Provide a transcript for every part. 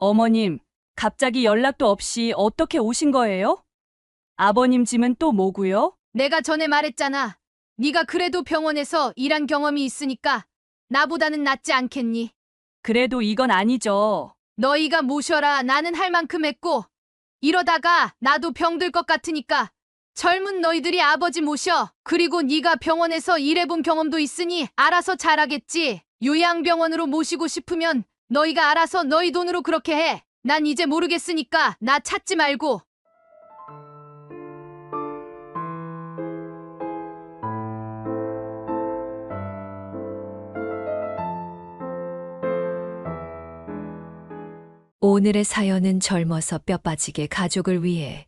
어머님, 갑자기 연락도 없이 어떻게 오신 거예요? 아버님 짐은 또 뭐고요? 내가 전에 말했잖아. 네가 그래도 병원에서 일한 경험이 있으니까 나보다는 낫지 않겠니? 그래도 이건 아니죠. 너희가 모셔라. 나는 할 만큼 했고 이러다가 나도 병들 것 같으니까 젊은 너희들이 아버지 모셔. 그리고 네가 병원에서 일해본 경험도 있으니 알아서 잘하겠지. 요양병원으로 모시고 싶으면 너희가 알아서 너희 돈으로 그렇게 해. 난 이제 모르겠으니까 나 찾지 말고. 오늘의 사연은 젊어서 뼈 빠지게 가족을 위해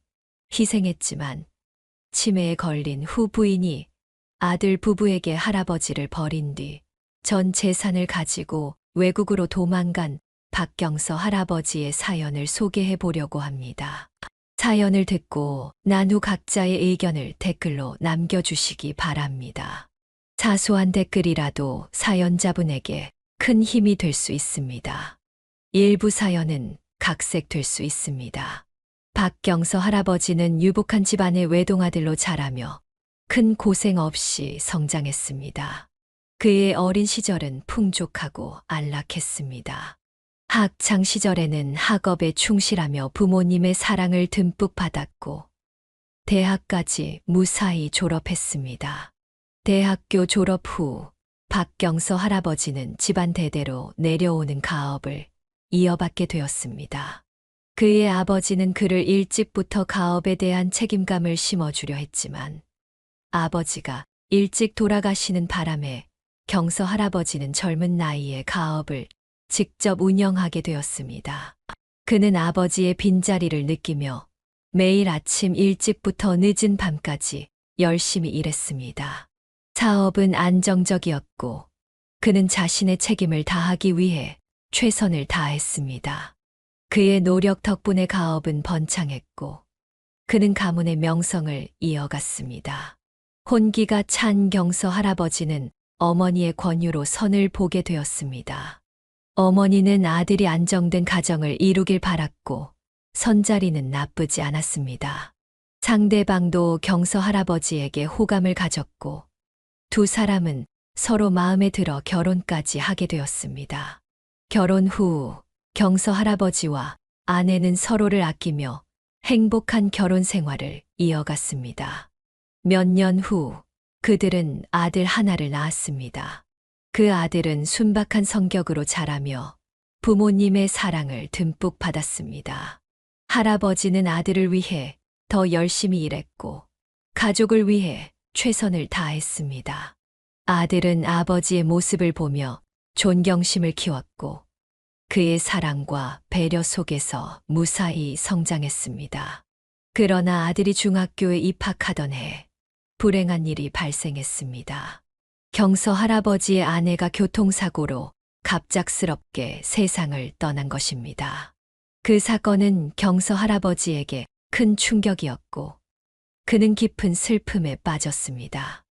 희생했지만 치매에 걸린 후 부인이 아들 부부에게 할아버지를 버린 뒤 전 재산을 가지고 외국으로 도망간 박경서 할아버지의 사연을 소개해 보려고 합니다. 사연을 듣고 난 후 각자의 의견을 댓글로 남겨주시기 바랍니다. 사소한 댓글이라도 사연자분에게 큰 힘이 될 수 있습니다. 일부 사연은 각색될 수 있습니다. 박경서 할아버지는 유복한 집안의 외동아들로 자라며 큰 고생 없이 성장했습니다. 그의 어린 시절은 풍족하고 안락했습니다. 학창 시절에는 학업에 충실하며 부모님의 사랑을 듬뿍 받았고 대학까지 무사히 졸업했습니다. 대학교 졸업 후 박경서 할아버지는 집안 대대로 내려오는 가업을 이어받게 되었습니다. 그의 아버지는 그를 일찍부터 가업에 대한 책임감을 심어주려 했지만 아버지가 일찍 돌아가시는 바람에 경서 할아버지는 젊은 나이에 가업을 직접 운영하게 되었습니다. 그는 아버지의 빈자리를 느끼며 매일 아침 일찍부터 늦은 밤까지 열심히 일했습니다. 사업은 안정적이었고 그는 자신의 책임을 다하기 위해 최선을 다했습니다. 그의 노력 덕분에 가업은 번창했고 그는 가문의 명성을 이어갔습니다. 혼기가 찬 경서 할아버지는 어머니의 권유로 선을 보게 되었습니다. 어머니는 아들이 안정된 가정을 이루길 바랐고 선자리는 나쁘지 않았습니다. 상대방도 경서 할아버지에게 호감을 가졌고 두 사람은 서로 마음에 들어 결혼까지 하게 되었습니다. 결혼 후 경서 할아버지와 아내는 서로를 아끼며 행복한 결혼 생활을 이어갔습니다. 몇 년 후 그들은 아들 하나를 낳았습니다. 그 아들은 순박한 성격으로 자라며 부모님의 사랑을 듬뿍 받았습니다. 할아버지는 아들을 위해 더 열심히 일했고 가족을 위해 최선을 다했습니다. 아들은 아버지의 모습을 보며 존경심을 키웠고 그의 사랑과 배려 속에서 무사히 성장했습니다. 그러나 아들이 중학교에 입학하던 해 불행한 일이 발생했습니다. 경서 할아버지의 아내가 교통사고로 갑작스럽게 세상을 떠난 것입니다. 그 사건은 경서 할아버지에게 큰 충격이었고 그는 깊은 슬픔에 빠졌습니다.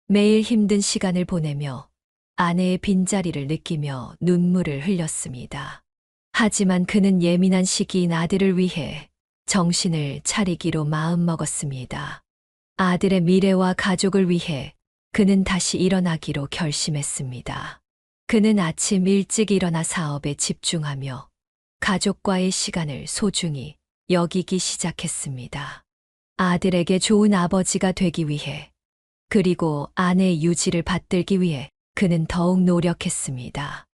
매일 힘든 시간을 보내며 아내의 빈자리를 느끼며 눈물을 흘렸습니다. 하지만 그는 예민한 시기인 아들을 위해 정신을 차리기로 마음먹었습니다. 아들의 미래와 가족을 위해 그는 다시 일어나기로 결심했습니다. 그는 아침 일찍 일어나 사업에 집중하며 가족과의 시간을 소중히 여기기 시작했습니다. 아들에게 좋은 아버지가 되기 위해 그리고 아내의 유지를 받들기 위해 그는 더욱 노력했습니다.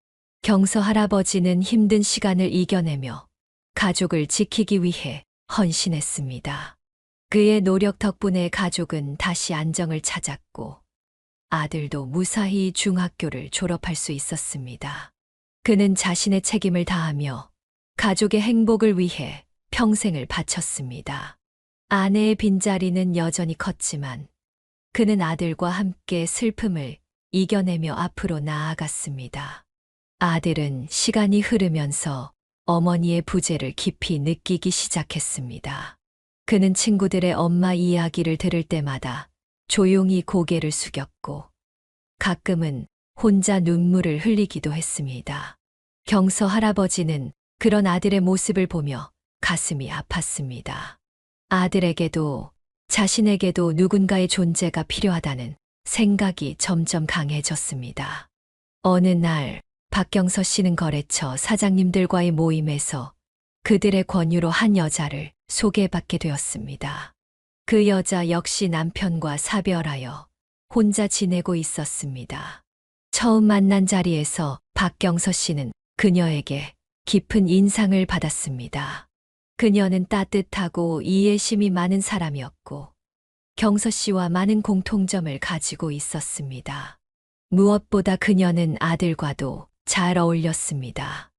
경서 할아버지는 힘든 시간을 이겨내며 가족을 지키기 위해 헌신했습니다. 그의 노력 덕분에 가족은 다시 안정을 찾았고 아들도 무사히 중학교를 졸업할 수 있었습니다. 그는 자신의 책임을 다하며 가족의 행복을 위해 평생을 바쳤습니다. 아내의 빈자리는 여전히 컸지만 그는 아들과 함께 슬픔을 이겨내며 앞으로 나아갔습니다. 아들은 시간이 흐르면서 어머니의 부재를 깊이 느끼기 시작했습니다. 그는 친구들의 엄마 이야기를 들을 때마다 조용히 고개를 숙였고 가끔은 혼자 눈물을 흘리기도 했습니다. 경서 할아버지는 그런 아들의 모습을 보며 가슴이 아팠습니다. 아들에게도 자신에게도 누군가의 존재가 필요하다는 생각이 점점 강해졌습니다. 어느 날 박경서 씨는 거래처 사장님들과의 모임에서 그들의 권유로 한 여자를 소개받게 되었습니다. 그 여자 역시 남편과 사별하여 혼자 지내고 있었습니다. 처음 만난 자리에서 박경서 씨는 그녀에게 깊은 인상을 받았습니다. 그녀는 따뜻하고 이해심이 많은 사람이었고 경서 씨와 많은 공통점을 가지고 있었습니다. 무엇보다 그녀는 아들과도 잘 어울렸습니다.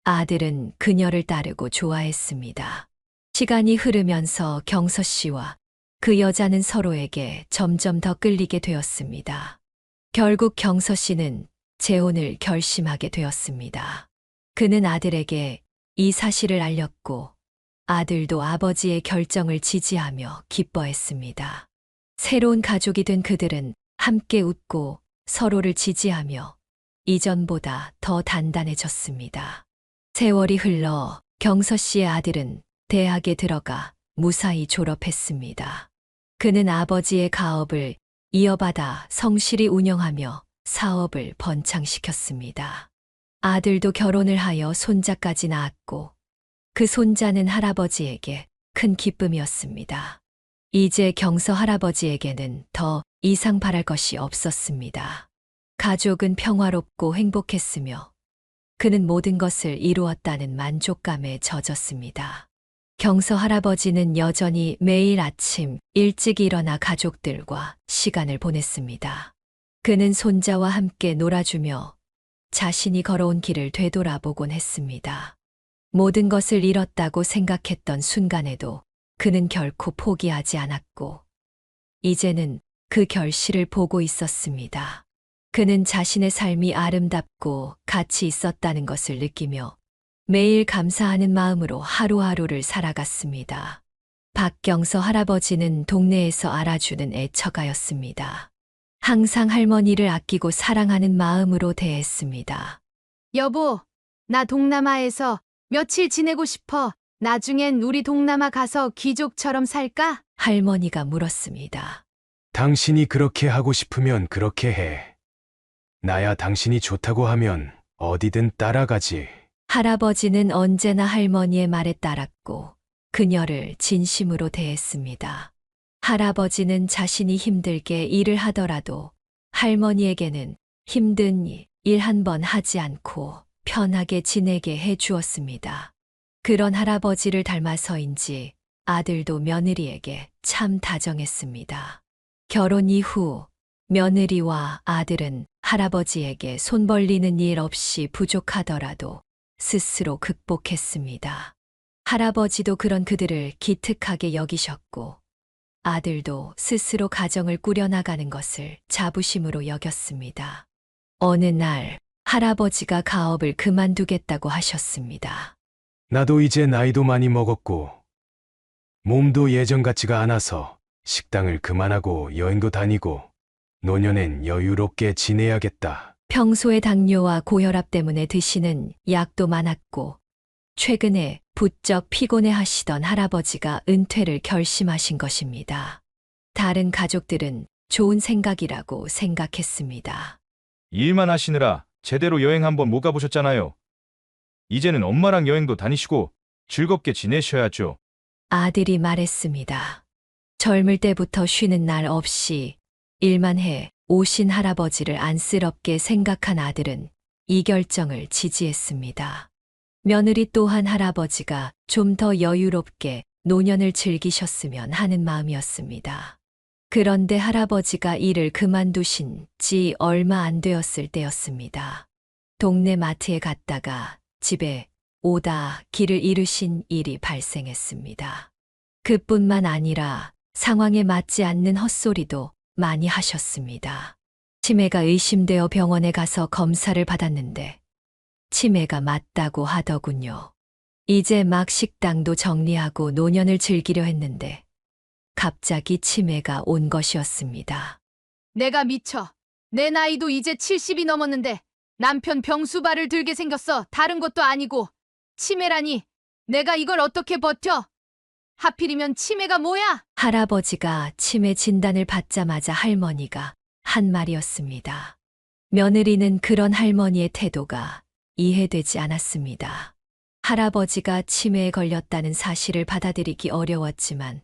아들은 그녀를 따르고 좋아했습니다. 시간이 흐르면서 경서 씨와 그 여자는 서로에게 점점 더 끌리게 되었습니다. 결국 경서 씨는 재혼을 결심하게 되었습니다. 그는 아들에게 이 사실을 알렸고 아들도 아버지의 결정을 지지하며 기뻐했습니다. 새로운 가족이 된 그들은 함께 웃고 서로를 지지하며 이전보다 더 단단해졌습니다. 세월이 흘러 경서 씨의 아들은 대학에 들어가 무사히 졸업했습니다. 그는 아버지의 가업을 이어받아 성실히 운영하며 사업을 번창시켰습니다. 아들도 결혼을 하여 손자까지 낳았고 그 손자는 할아버지에게 큰 기쁨이었습니다. 이제 경서 할아버지에게는 더 이상 바랄 것이 없었습니다. 가족은 평화롭고 행복했으며 그는 모든 것을 이루었다는 만족감에 젖었습니다. 경서 할아버지는 여전히 매일 아침 일찍 일어나 가족들과 시간을 보냈습니다. 그는 손자와 함께 놀아주며 자신이 걸어온 길을 되돌아보곤 했습니다. 모든 것을 잃었다고 생각했던 순간에도 그는 결코 포기하지 않았고 이제는 그 결실을 보고 있었습니다. 그는 자신의 삶이 아름답고 가치 있었다는 것을 느끼며 매일 감사하는 마음으로 하루하루를 살아갔습니다. 박경서 할아버지는 동네에서 알아주는 애처가였습니다. 항상 할머니를 아끼고 사랑하는 마음으로 대했습니다. 여보, 나 동남아에서 며칠 지내고 싶어. 나중엔 우리 동남아 가서 귀족처럼 살까? 할머니가 물었습니다. 당신이 그렇게 하고 싶으면 그렇게 해. 나야 당신이 좋다고 하면 어디든 따라가지. 할아버지는 언제나 할머니의 말에 따랐고 그녀를 진심으로 대했습니다. 할아버지는 자신이 힘들게 일을 하더라도 할머니에게는 힘든 일 한 번 하지 않고 편하게 지내게 해 주었습니다. 그런 할아버지를 닮아서인지 아들도 며느리에게 참 다정했습니다. 결혼 이후 며느리와 아들은 할아버지에게 손 벌리는 일 없이 부족하더라도 스스로 극복했습니다. 할아버지도 그런 그들을 기특하게 여기셨고 아들도 스스로 가정을 꾸려나가는 것을 자부심으로 여겼습니다. 어느 날 할아버지가 가업을 그만두겠다고 하셨습니다. 나도 이제 나이도 많이 먹었고 몸도 예전 같지가 않아서 식당을 그만하고 여행도 다니고 노년엔 여유롭게 지내야겠다. 평소에 당뇨와 고혈압 때문에 드시는 약도 많았고 최근에 부쩍 피곤해 하시던 할아버지가 은퇴를 결심하신 것입니다. 다른 가족들은 좋은 생각이라고 생각했습니다. 일만 하시느라 제대로 여행 한번 못 가보셨잖아요. 이제는 엄마랑 여행도 다니시고 즐겁게 지내셔야죠. 아들이 말했습니다. 젊을 때부터 쉬는 날 없이 일만 해 오신 할아버지를 안쓰럽게 생각한 아들은 이 결정을 지지했습니다. 며느리 또한 할아버지가 좀 더 여유롭게 노년을 즐기셨으면 하는 마음이었습니다. 그런데 할아버지가 일을 그만두신 지 얼마 안 되었을 때였습니다. 동네 마트에 갔다가 집에 오다 길을 잃으신 일이 발생했습니다. 그뿐만 아니라 상황에 맞지 않는 헛소리도 많이 하셨습니다. 치매가 의심되어 병원에 가서 검사를 받았는데 치매가 맞다고 하더군요. 이제 막 식당도 정리하고 노년을 즐기려 했는데 갑자기 치매가 온 것이었습니다. 내가 미쳐. 내 나이도 이제 70이 넘었는데 남편 병수발을 들게 생겼어. 다른 것도 아니고 치매라니. 내가 이걸 어떻게 버텨? 하필이면 치매가 뭐야? 할아버지가 치매 진단을 받자마자 할머니가 한 말이었습니다. 며느리는 그런 할머니의 태도가 이해되지 않았습니다. 할아버지가 치매에 걸렸다는 사실을 받아들이기 어려웠지만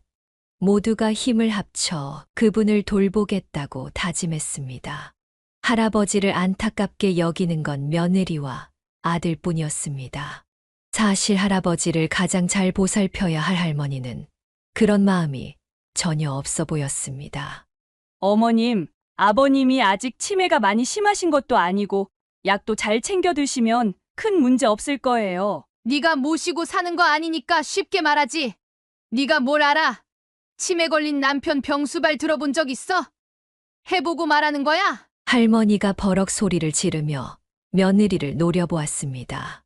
모두가 힘을 합쳐 그분을 돌보겠다고 다짐했습니다. 할아버지를 안타깝게 여기는 건 며느리와 아들뿐이었습니다. 사실 할아버지를 가장 잘 보살펴야 할 할머니는 그런 마음이 전혀 없어 보였습니다. 어머님, 아버님이 아직 치매가 많이 심하신 것도 아니고 약도 잘 챙겨 드시면 큰 문제 없을 거예요. 네가 모시고 사는 거 아니니까 쉽게 말하지. 네가 뭘 알아? 치매 걸린 남편 병수발 들어본 적 있어? 해보고 말하는 거야? 할머니가 버럭 소리를 지르며 며느리를 노려보았습니다.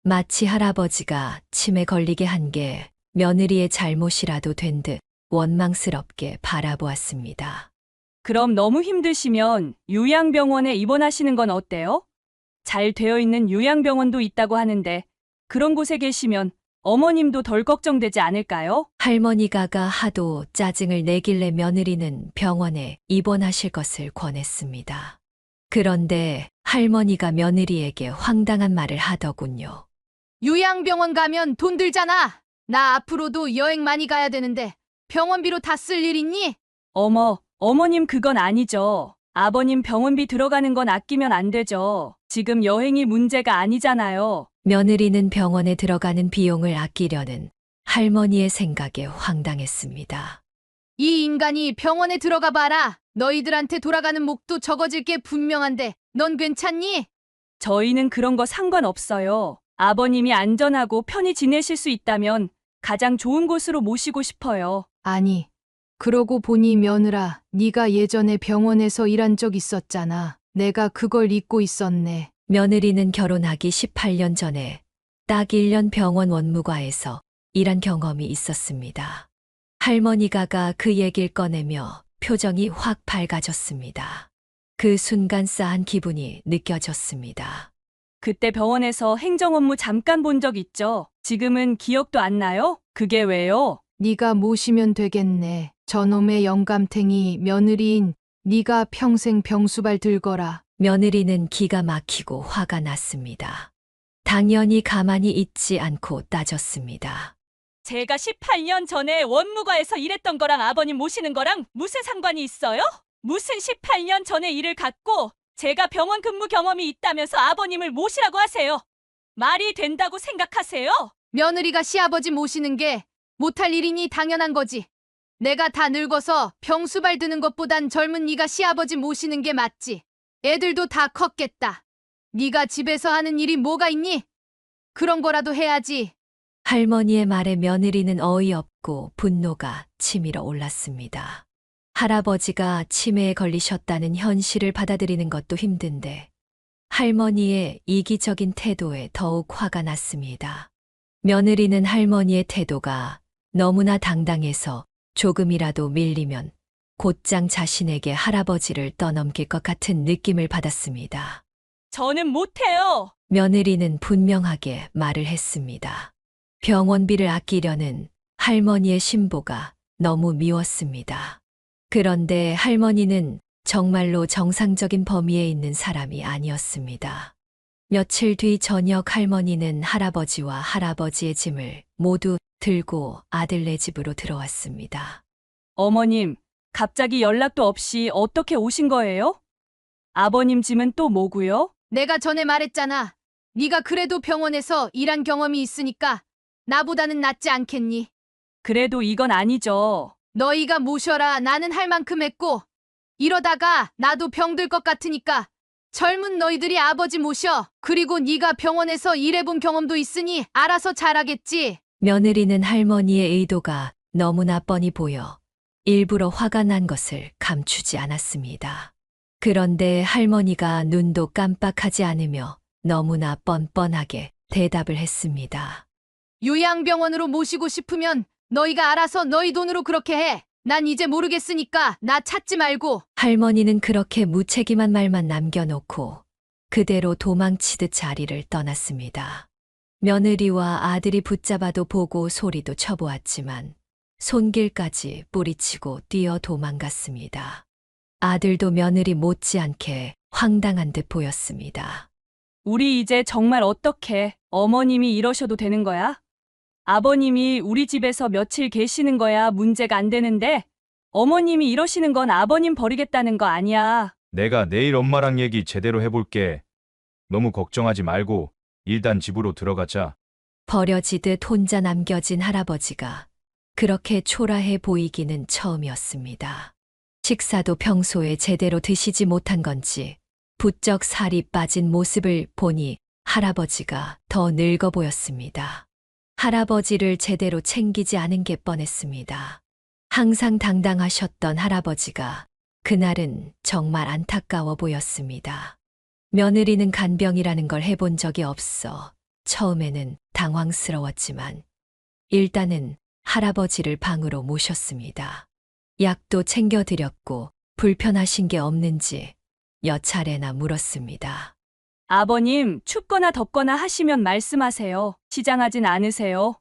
마치 할아버지가 치매 걸리게 한 게 며느리의 잘못이라도 된 듯 원망스럽게 바라보았습니다. 그럼 너무 힘드시면 요양병원에 입원하시는 건 어때요? 잘 되어 있는 요양병원도 있다고 하는데 그런 곳에 계시면 어머님도 덜 걱정되지 않을까요? 할머니가 하도 짜증을 내길래 며느리는 병원에 입원하실 것을 권했습니다. 그런데 할머니가 며느리에게 황당한 말을 하더군요. 요양병원 가면 돈 들잖아. 나 앞으로도 여행 많이 가야 되는데 병원비로 다 쓸 일 있니? 어머님 그건 아니죠. 아버님 병원비 들어가는 건 아끼면 안 되죠. 지금 여행이 문제가 아니잖아요. 며느리는 병원에 들어가는 비용을 아끼려는 할머니의 생각에 황당했습니다. 이 인간이 병원에 들어가 봐라. 너희들한테 돌아가는 목도 적어질 게 분명한데 넌 괜찮니? 저희는 그런 거 상관없어요. 아버님이 안전하고 편히 지내실 수 있다면 가장 좋은 곳으로 모시고 싶어요. 아니, 그러고 보니 며느라, 네가 예전에 병원에서 일한 적 있었잖아. 내가 그걸 잊고 있었네. 며느리는 결혼하기 18년 전에 딱 1년 병원 원무과에서 일한 경험이 있었습니다. 할머니가 그 얘기를 꺼내며 표정이 확 밝아졌습니다. 그 순간 싸한 기분이 느껴졌습니다. 그때 병원에서 행정 업무 잠깐 본 적 있죠. 지금은 기억도 안 나요? 그게 왜요? 네가 모시면 되겠네. 저놈의 영감탱이 며느리인 네가 평생 병수발 들거라. 며느리는 기가 막히고 화가 났습니다. 당연히 가만히 있지 않고 따졌습니다. 제가 18년 전에 원무과에서 일했던 거랑 아버님 모시는 거랑 무슨 상관이 있어요? 무슨 18년 전에 일을 갖고 제가 병원 근무 경험이 있다면서 아버님을 모시라고 하세요. 말이 된다고 생각하세요? 며느리가 시아버지 모시는 게 못할 일이니 당연한 거지. 내가 다 늙어서 병수발 드는 것보단 젊은 네가 시아버지 모시는 게 맞지. 애들도 다 컸겠다. 네가 집에서 하는 일이 뭐가 있니? 그런 거라도 해야지. 할머니의 말에 며느리는 어이없고 분노가 치밀어 올랐습니다. 할아버지가 치매에 걸리셨다는 현실을 받아들이는 것도 힘든데 할머니의 이기적인 태도에 더욱 화가 났습니다. 며느리는 할머니의 태도가 너무나 당당해서 조금이라도 밀리면 곧장 자신에게 할아버지를 떠넘길 것 같은 느낌을 받았습니다. 저는 못해요. 며느리는 분명하게 말을 했습니다. 병원비를 아끼려는 할머니의 신보가 너무 미웠습니다. 그런데 할머니는 정말로 정상적인 범위에 있는 사람이 아니었습니다. 며칠 뒤 저녁 할머니는 할아버지와 할아버지의 짐을 모두 들고 아들네 집으로 들어왔습니다. 어머님, 갑자기 연락도 없이 어떻게 오신 거예요? 아버님 짐은 또 뭐고요? 내가 전에 말했잖아. 네가 그래도 병원에서 일한 경험이 있으니까 나보다는 낫지 않겠니? 그래도 이건 아니죠. 너희가 모셔라. 나는 할 만큼 했고 이러다가 나도 병들 것 같으니까 젊은 너희들이 아버지 모셔. 그리고 네가 병원에서 일해본 경험도 있으니 알아서 잘하겠지. 며느리는 할머니의 의도가 너무나 뻔히 보여 일부러 화가 난 것을 감추지 않았습니다. 그런데 할머니가 눈도 깜빡하지 않으며 너무나 뻔뻔하게 대답을 했습니다. 요양병원으로 모시고 싶으면 너희가 알아서 너희 돈으로 그렇게 해. 난 이제 모르겠으니까 나 찾지 말고. 할머니는 그렇게 무책임한 말만 남겨놓고 그대로 도망치듯 자리를 떠났습니다. 며느리와 아들이 붙잡아도 보고 소리도 쳐보았지만 손길까지 뿌리치고 뛰어 도망갔습니다. 아들도 며느리 못지않게 황당한 듯 보였습니다. 우리 이제 정말 어떡해. 어머님이 이러셔도 되는 거야? 아버님이 우리 집에서 며칠 계시는 거야 문제가 안 되는데 어머님이 이러시는 건 아버님 버리겠다는 거 아니야. 내가 내일 엄마랑 얘기 제대로 해볼게. 너무 걱정하지 말고 일단 집으로 들어가자. 버려지듯 혼자 남겨진 할아버지가 그렇게 초라해 보이기는 처음이었습니다. 식사도 평소에 제대로 드시지 못한 건지 부쩍 살이 빠진 모습을 보니 할아버지가 더 늙어 보였습니다. 할아버지를 제대로 챙기지 않은 게 뻔했습니다. 항상 당당하셨던 할아버지가 그날은 정말 안타까워 보였습니다. 며느리는 간병이라는 걸 해본 적이 없어 처음에는 당황스러웠지만 일단은 할아버지를 방으로 모셨습니다. 약도 챙겨드렸고 불편하신 게 없는지 몇 차례나 물었습니다. 아버님, 춥거나 덥거나 하시면 말씀하세요. 지장하진 않으세요?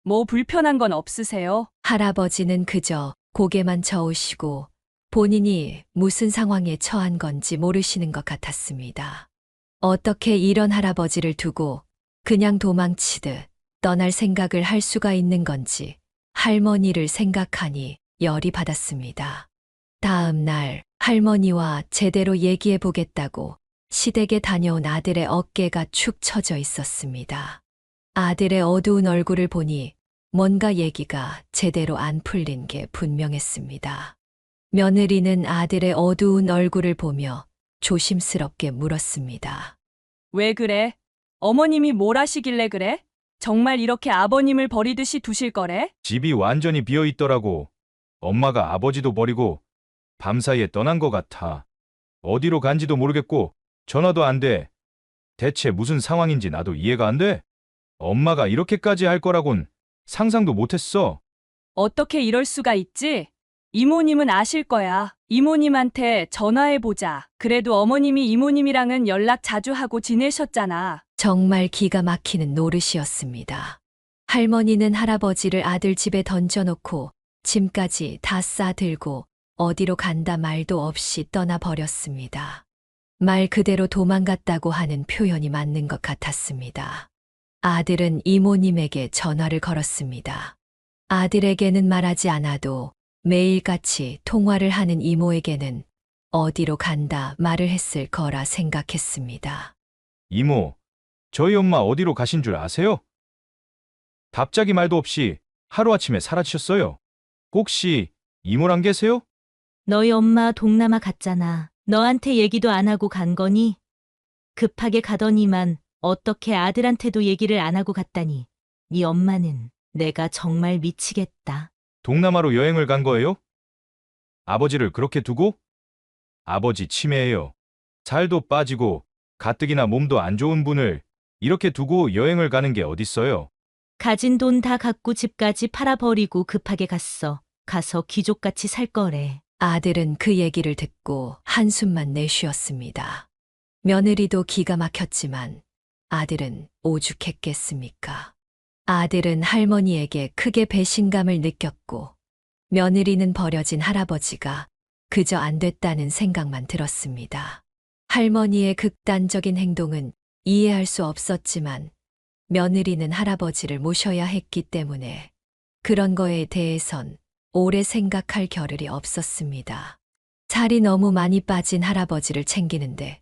뭐 불편한 건 없으세요? 할아버지는 그저 고개만 저으시고 본인이 무슨 상황에 처한 건지 모르시는 것 같았습니다. 어떻게 이런 할아버지를 두고 그냥 도망치듯 떠날 생각을 할 수가 있는 건지 할머니를 생각하니 열이 받았습니다. 다음 날 할머니와 제대로 얘기해 보겠다고 시댁에 다녀온 아들의 어깨가 축 처져 있었습니다. 아들의 어두운 얼굴을 보니 뭔가 얘기가 제대로 안 풀린 게 분명했습니다. 며느리는 아들의 어두운 얼굴을 보며 조심스럽게 물었습니다. 왜 그래? 어머님이 뭘 하시길래 그래? 정말 이렇게 아버님을 버리듯이 두실 거래? 집이 완전히 비어 있더라고. 엄마가 아버지도 버리고 밤사이에 떠난 것 같아. 어디로 간지도 모르겠고 전화도 안 돼. 대체 무슨 상황인지 나도 이해가 안 돼. 엄마가 이렇게까지 할 거라곤 상상도 못했어. 어떻게 이럴 수가 있지? 이모님은 아실 거야. 이모님한테 전화해보자. 그래도 어머님이 이모님이랑은 연락 자주 하고 지내셨잖아. 정말 기가 막히는 노릇이었습니다. 할머니는 할아버지를 아들 집에 던져놓고 짐까지 다 싸들고 어디로 간다 말도 없이 떠나버렸습니다. 말 그대로 도망갔다고 하는 표현이 맞는 것 같았습니다. 아들은 이모님에게 전화를 걸었습니다. 아들에게는 말하지 않아도 매일같이 통화를 하는 이모에게는 어디로 간다 말을 했을 거라 생각했습니다. 이모, 저희 엄마 어디로 가신 줄 아세요? 갑자기 말도 없이 하루아침에 사라지셨어요. 혹시 이모랑 계세요? 너희 엄마 동남아 갔잖아. 너한테 얘기도 안 하고 간 거니? 급하게 가더니만 어떻게 아들한테도 얘기를 안 하고 갔다니. 네 엄마는 내가 정말 미치겠다. 동남아로 여행을 간 거예요? 아버지를 그렇게 두고? 아버지 치매예요. 살도 빠지고 가뜩이나 몸도 안 좋은 분을 이렇게 두고 여행을 가는 게 어딨어요? 가진 돈 다 갖고 집까지 팔아버리고 급하게 갔어. 가서 귀족같이 살 거래. 아들은 그 얘기를 듣고 한숨만 내쉬었습니다. 며느리도 기가 막혔지만 아들은 오죽했겠습니까? 아들은 할머니에게 크게 배신감을 느꼈고 며느리는 버려진 할아버지가 그저 안 됐다는 생각만 들었습니다. 할머니의 극단적인 행동은 이해할 수 없었지만 며느리는 할아버지를 모셔야 했기 때문에 그런 거에 대해선 오래 생각할 겨를이 없었습니다. 살이 너무 많이 빠진 할아버지를 챙기는데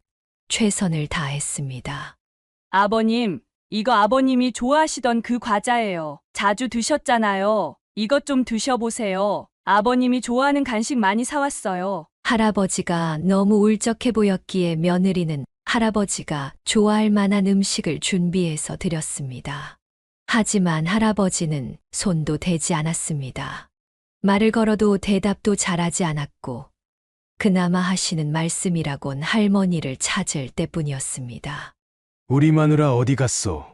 최선을 다했습니다. 아버님, 이거 아버님이 좋아하시던 그 과자예요. 자주 드셨잖아요. 이것 좀 드셔보세요. 아버님이 좋아하는 간식 많이 사왔어요. 할아버지가 너무 울적해 보였기에 며느리는 할아버지가 좋아할 만한 음식을 준비해서 드렸습니다. 하지만 할아버지는 손도 대지 않았습니다. 말을 걸어도 대답도 잘하지 않았고 그나마 하시는 말씀이라곤 할머니를 찾을 때뿐이었습니다. 우리 마누라 어디 갔소?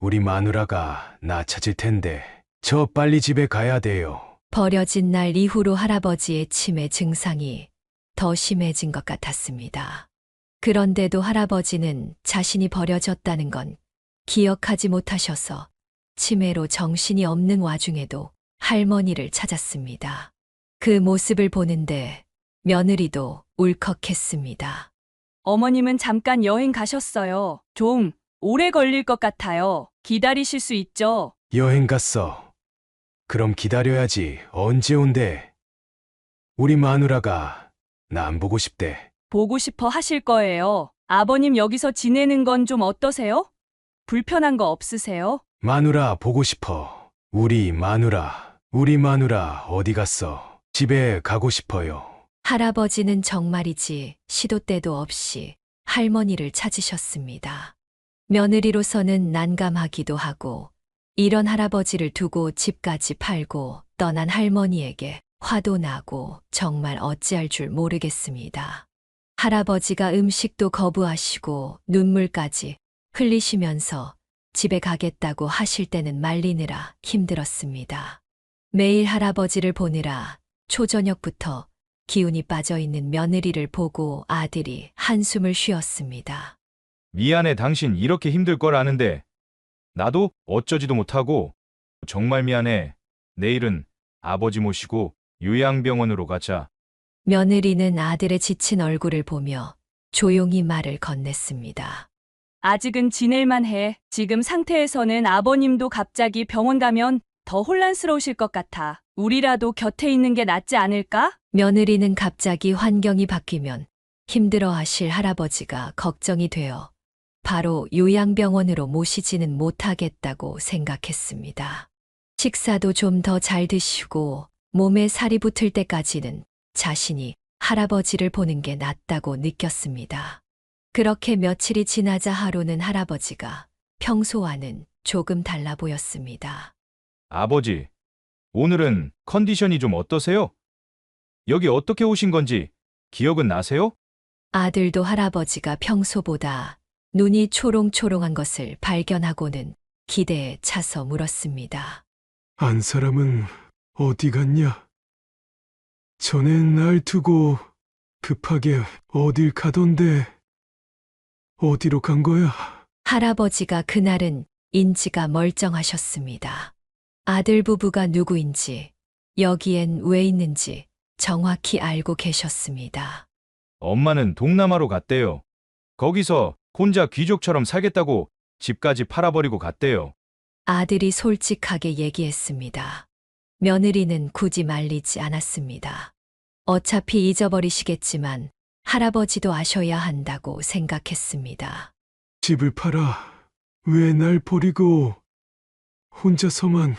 우리 마누라가 나 찾을 텐데 저 빨리 집에 가야 돼요. 버려진 날 이후로 할아버지의 치매 증상이 더 심해진 것 같았습니다. 그런데도 할아버지는 자신이 버려졌다는 건 기억하지 못하셔서 치매로 정신이 없는 와중에도 할머니를 찾았습니다. 그 모습을 보는데 며느리도 울컥했습니다. 어머님은 잠깐 여행 가셨어요. 좀 오래 걸릴 것 같아요. 기다리실 수 있죠? 여행 갔어. 그럼 기다려야지. 언제 온대? 우리 마누라가 나 안 보고 싶대. 보고 싶어 하실 거예요. 아버님 여기서 지내는 건 좀 어떠세요? 불편한 거 없으세요? 마누라 보고 싶어. 우리 마누라 어디 갔어? 집에 가고 싶어요. 할아버지는 정말이지 시도 때도 없이 할머니를 찾으셨습니다. 며느리로서는 난감하기도 하고 이런 할아버지를 두고 집까지 팔고 떠난 할머니에게 화도 나고 정말 어찌할 줄 모르겠습니다. 할아버지가 음식도 거부하시고 눈물까지 흘리시면서 집에 가겠다고 하실 때는 말리느라 힘들었습니다. 매일 할아버지를 보느라 초저녁부터 기운이 빠져 있는 며느리를 보고 아들이 한숨을 쉬었습니다. 미안해, 당신 이렇게 힘들 걸 아는데 나도 어쩌지도 못하고 정말 미안해. 내일은 아버지 모시고 요양병원으로 가자. 며느리는 아들의 지친 얼굴을 보며 조용히 말을 건넸습니다. 아직은 지낼만 해. 지금 상태에서는 아버님도 갑자기 병원 가면 더 혼란스러우실 것 같아. 우리라도 곁에 있는 게 낫지 않을까? 며느리는 갑자기 환경이 바뀌면 힘들어하실 할아버지가 걱정이 되어 바로 요양병원으로 모시지는 못하겠다고 생각했습니다. 식사도 좀 더 잘 드시고 몸에 살이 붙을 때까지는 자신이 할아버지를 보는 게 낫다고 느꼈습니다. 그렇게 며칠이 지나자 하루는 할아버지가 평소와는 조금 달라 보였습니다. 아버지, 오늘은 컨디션이 좀 어떠세요? 여기 어떻게 오신 건지 기억은 나세요? 아들도 할아버지가 평소보다 눈이 초롱초롱한 것을 발견하고는 기대에 차서 물었습니다. 안 사람은 어디 갔냐? 전에 날 두고 급하게 어딜 가던데 어디로 간 거야? 할아버지가 그날은 인지가 멀쩡하셨습니다. 아들 부부가 누구인지, 여기엔 왜 있는지 정확히 알고 계셨습니다. 엄마는 동남아로 갔대요. 거기서 혼자 귀족처럼 살겠다고 집까지 팔아버리고 갔대요. 아들이 솔직하게 얘기했습니다. 며느리는 굳이 말리지 않았습니다. 어차피 잊어버리시겠지만 할아버지도 아셔야 한다고 생각했습니다. 집을 팔아. 왜 날 버리고 혼자서만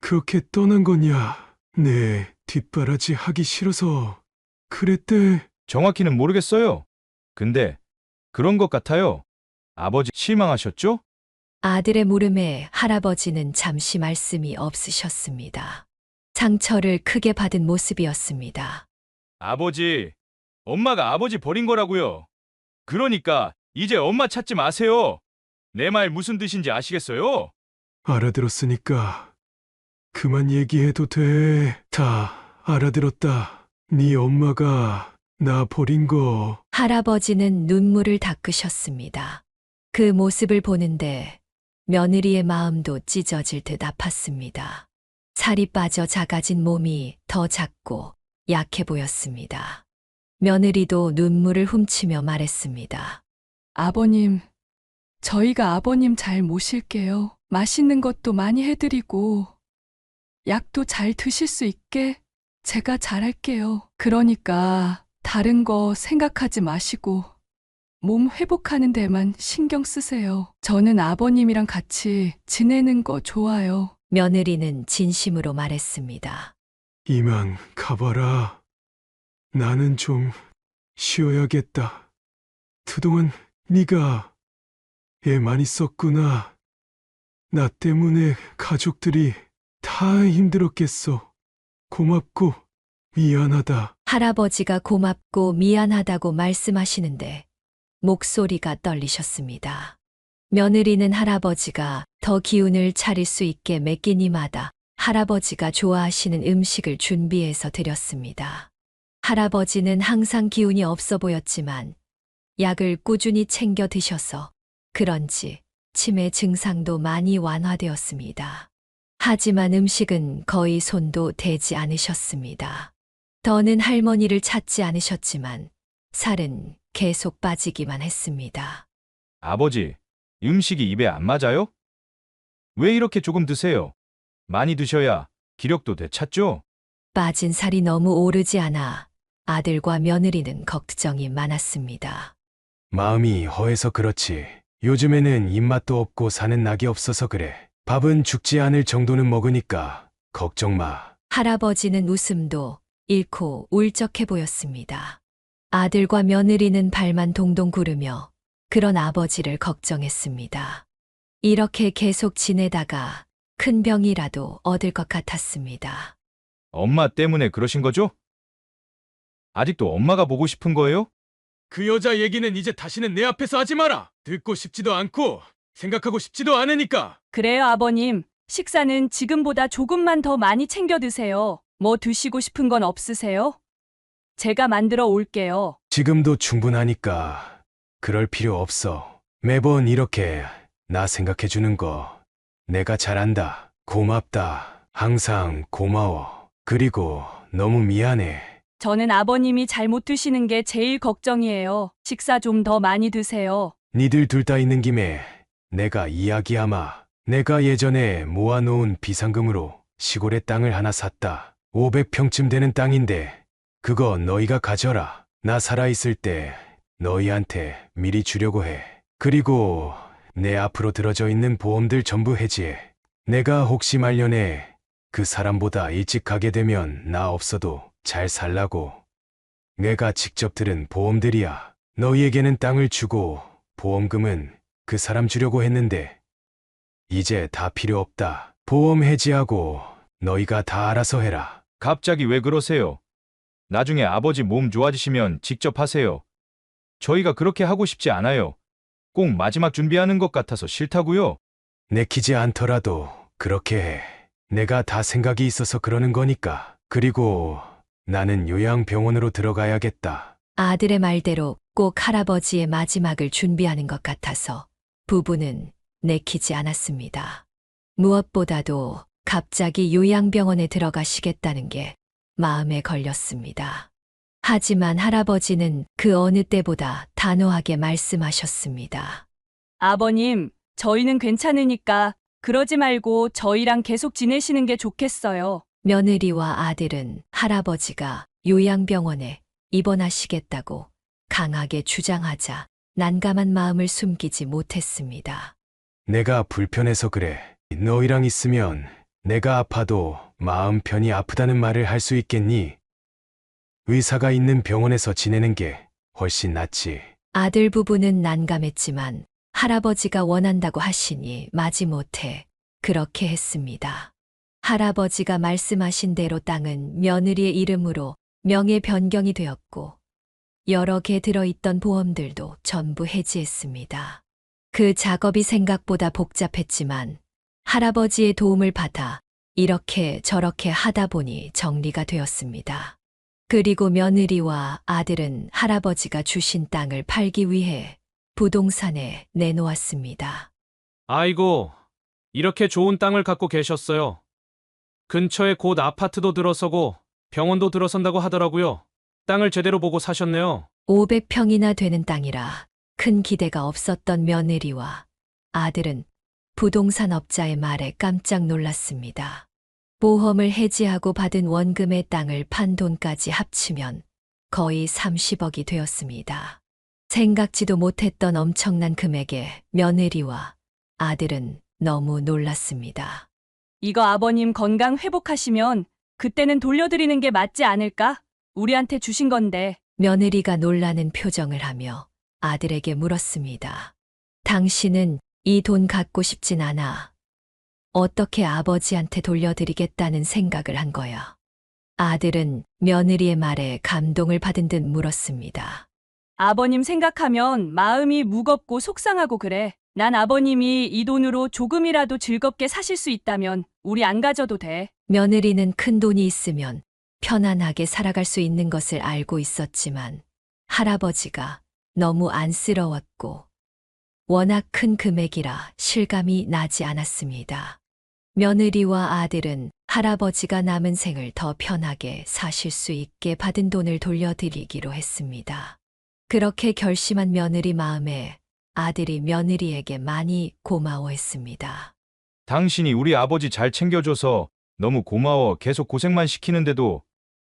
그렇게 떠난 거냐? 내 뒷바라지 하기 싫어서 그랬대. 정확히는 모르겠어요. 근데 그런 것 같아요. 아버지 실망하셨죠? 아들의 물음에 할아버지는 잠시 말씀이 없으셨습니다. 상처를 크게 받은 모습이었습니다. 아버지, 엄마가 아버지 버린 거라고요. 그러니까 이제 엄마 찾지 마세요. 내 말 무슨 뜻인지 아시겠어요? 알아들었으니까 그만 얘기해도 돼. 다 알아들었다. 네 엄마가 나 버린 거. 할아버지는 눈물을 닦으셨습니다. 그 모습을 보는데 며느리의 마음도 찢어질 듯 아팠습니다. 살이 빠져 작아진 몸이 더 작고 약해 보였습니다. 며느리도 눈물을 훔치며 말했습니다. 아버님, 저희가 아버님 잘 모실게요. 맛있는 것도 많이 해드리고 약도 잘 드실 수 있게 제가 잘할게요. 그러니까 다른 거 생각하지 마시고 몸 회복하는 데만 신경 쓰세요. 저는 아버님이랑 같이 지내는 거 좋아요. 며느리는 진심으로 말했습니다. 이만 가봐라. 나는 좀 쉬어야겠다. 그동안 네가 애 많이 썼구나. 나 때문에 가족들이 다 힘들었겠어. 고맙고 미안하다. 할아버지가 고맙고 미안하다고 말씀하시는데 목소리가 떨리셨습니다. 며느리는 할아버지가 더 기운을 차릴 수 있게 매 끼니마다 할아버지가 좋아하시는 음식을 준비해서 드렸습니다. 할아버지는 항상 기운이 없어 보였지만 약을 꾸준히 챙겨 드셔서 그런지 치매 증상도 많이 완화되었습니다. 하지만 음식은 거의 손도 대지 않으셨습니다. 더는 할머니를 찾지 않으셨지만 살은 계속 빠지기만 했습니다. 아버지, 음식이 입에 안 맞아요? 왜 이렇게 조금 드세요? 많이 드셔야 기력도 되찾죠? 빠진 살이 너무 오르지 않아 아들과 며느리는 걱정이 많았습니다. 마음이 허해서 그렇지. 요즘에는 입맛도 없고 사는 낙이 없어서 그래. 밥은 죽지 않을 정도는 먹으니까 걱정 마. 할아버지는 웃음도 잃고 울적해 보였습니다. 아들과 며느리는 발만 동동 구르며 그런 아버지를 걱정했습니다. 이렇게 계속 지내다가 큰 병이라도 얻을 것 같았습니다. 엄마 때문에 그러신 거죠? 아직도 엄마가 보고 싶은 거예요? 그 여자 얘기는 이제 다시는 내 앞에서 하지 마라. 듣고 싶지도 않고 생각하고 싶지도 않으니까. 그래요, 아버님. 식사는 지금보다 조금만 더 많이 챙겨 드세요. 뭐 드시고 싶은 건 없으세요? 제가 만들어 올게요. 지금도 충분하니까 그럴 필요 없어. 매번 이렇게 나 생각해 주는 거 내가 잘한다. 고맙다. 항상 고마워. 그리고 너무 미안해. 저는 아버님이 잘 못 드시는 게 제일 걱정이에요. 식사 좀 더 많이 드세요. 니들 둘 다 있는 김에 내가 이야기하마. 내가 예전에 모아놓은 비상금으로 시골에 땅을 하나 샀다. 500평쯤 되는 땅인데 그거 너희가 가져라. 나 살아있을 때 너희한테 미리 주려고 해. 그리고 내 앞으로 들어져 있는 보험들 전부 해지해. 내가 혹시 말년에 그 사람보다 일찍 가게 되면 나 없어도 잘 살라고. 내가 직접 들은 보험들이야. 너희에게는 땅을 주고 보험금은 그 사람 주려고 했는데 이제 다 필요 없다. 보험 해지하고 너희가 다 알아서 해라. 갑자기 왜 그러세요? 나중에 아버지 몸 좋아지시면 직접 하세요. 저희가 그렇게 하고 싶지 않아요. 꼭 마지막 준비하는 것 같아서 싫다고요. 내키지 않더라도 그렇게 해. 내가 다 생각이 있어서 그러는 거니까. 그리고 나는 요양병원으로 들어가야겠다. 아들의 말대로 꼭 할아버지의 마지막을 준비하는 것 같아서 부부는 내키지 않았습니다. 무엇보다도 갑자기 요양병원에 들어가시겠다는 게 마음에 걸렸습니다. 하지만 할아버지는 그 어느 때보다 단호하게 말씀하셨습니다. 아버님, 저희는 괜찮으니까 그러지 말고 저희랑 계속 지내시는 게 좋겠어요. 며느리와 아들은 할아버지가 요양병원에 입원하시겠다고 강하게 주장하자 난감한 마음을 숨기지 못했습니다. 내가 불편해서 그래. 너희랑 있으면 내가 아파도 마음 편히 아프다는 말을 할 수 있겠니? 의사가 있는 병원에서 지내는 게 훨씬 낫지. 아들 부부는 난감했지만 할아버지가 원한다고 하시니 마지못해 그렇게 했습니다. 할아버지가 말씀하신 대로 땅은 며느리의 이름으로 명예 변경이 되었고 여러 개 들어있던 보험들도 전부 해지했습니다. 그 작업이 생각보다 복잡했지만 할아버지의 도움을 받아 이렇게 저렇게 하다 보니 정리가 되었습니다. 그리고 며느리와 아들은 할아버지가 주신 땅을 팔기 위해 부동산에 내놓았습니다. 아이고, 이렇게 좋은 땅을 갖고 계셨어요. 근처에 곧 아파트도 들어서고 병원도 들어선다고 하더라고요. 땅을 제대로 보고 사셨네요. 500평이나 되는 땅이라 큰 기대가 없었던 며느리와 아들은 부동산 업자의 말에 깜짝 놀랐습니다. 보험을 해지하고 받은 원금의 땅을 판 돈까지 합치면 거의 30억이 되었습니다. 생각지도 못했던 엄청난 금액에 며느리와 아들은 너무 놀랐습니다. 이거 아버님 건강 회복하시면 그때는 돌려드리는 게 맞지 않을까? 우리한테 주신 건데. 며느리가 놀라는 표정을 하며 아들에게 물었습니다. 당신은 이 돈 갖고 싶진 않아. 어떻게 아버지한테 돌려드리겠다는 생각을 한 거야. 아들은 며느리의 말에 감동을 받은 듯 물었습니다. 아버님 생각하면 마음이 무겁고 속상하고 그래. 난 아버님이 이 돈으로 조금이라도 즐겁게 사실 수 있다면 우리 안 가져도 돼. 며느리는 큰 돈이 있으면 편안하게 살아갈 수 있는 것을 알고 있었지만 할아버지가 너무 안쓰러웠고 워낙 큰 금액이라 실감이 나지 않았습니다. 며느리와 아들은 할아버지가 남은 생을 더 편하게 사실 수 있게 받은 돈을 돌려드리기로 했습니다. 그렇게 결심한 며느리 마음에 아들이 며느리에게 많이 고마워했습니다. 당신이 우리 아버지 잘 챙겨줘서 너무 고마워. 계속 고생만 시키는데도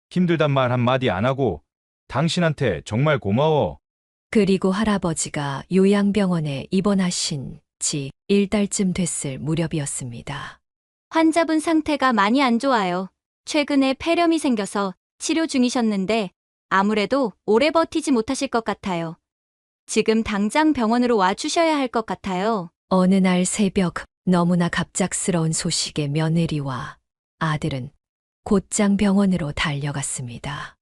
힘들단 말 한마디 안 하고 당신한테 정말 고마워. 그리고 할아버지가 요양병원에 입원하신 지 1달쯤 됐을 무렵이었습니다. 환자분 상태가 많이 안 좋아요. 최근에 폐렴이 생겨서 치료 중이셨는데 아무래도 오래 버티지 못하실 것 같아요. 지금 당장 병원으로 와 주셔야 할 것 같아요. 어느 날 새벽 너무나 갑작스러운 소식에 며느리와 아들은 곧장 병원으로 달려갔습니다.